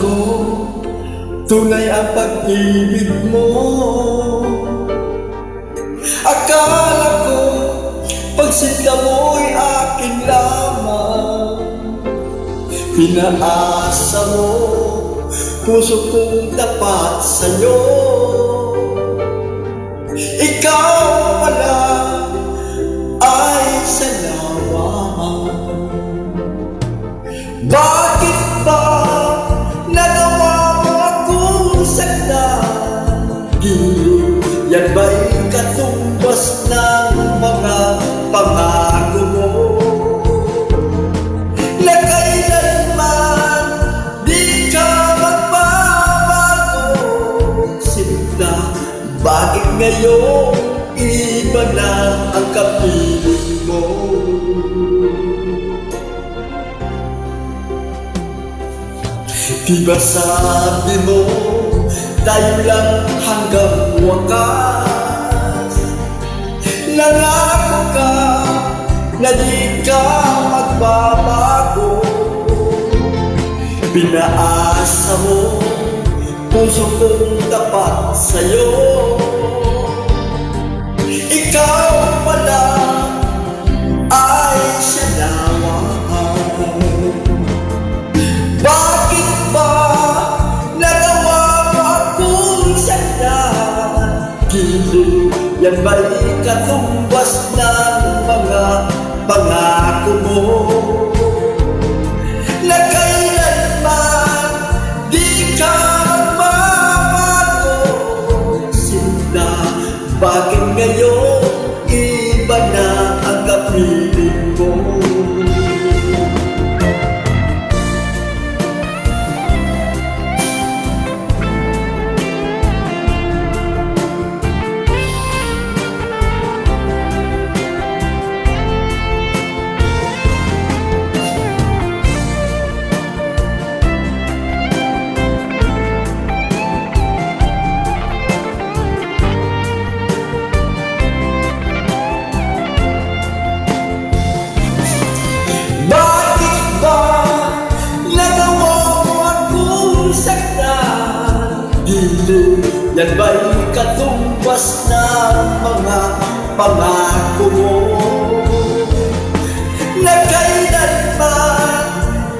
ko, tunay ang pag-ibig mo. Akala ko, pagsinta mo'y akin lamang. Pinaasa mo, puso kong tapat sa'yo. Ikaw pala ay salamat. Bakit ba nagawa mo akong saktan? Yan ba'y katumbas ng mga pangako mo? Na kailanman di ka magbabago. Sinta, bakit ngayon iba na ang kapiling mo? Di ba sabi mo, tayo lang hanggang wakas? Nangako ka na di ka magbabago. Pinaasa mo, puso kong tapat sa'yo. Ikaw pala ay salamat. Bakit ba nagawa mo akong saktan? Yan ba'y katumbas ng mga pangako mo? Na kailanman di ka magbabago. Sinta, bakit ngayon iba na ang kapiling mo? Yan ba'y katumbas ng mga pangako mo? Na kailanman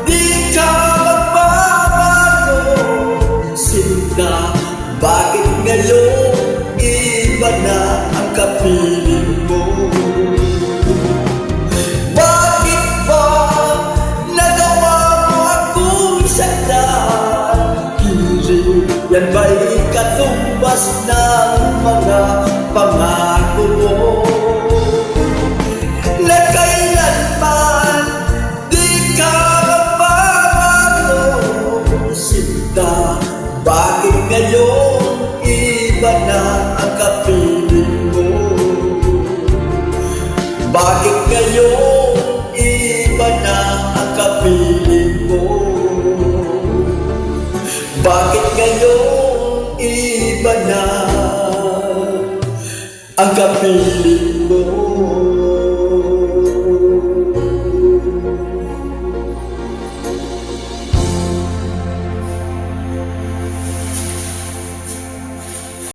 di ka magbabago. Sinta, bakit ngayon iba na ang kapiling mo? Bakit ba nagawa mo akong saktan? Yan ba'y katumbas ng mga pangako mo? Na kailanman di ka magbabago. Sinta, bakit ngayon iba na ang kapiling mo? Bakit ngayon iba na ang kapiling mo? Bakit ngayon iba na ang kapiling mo?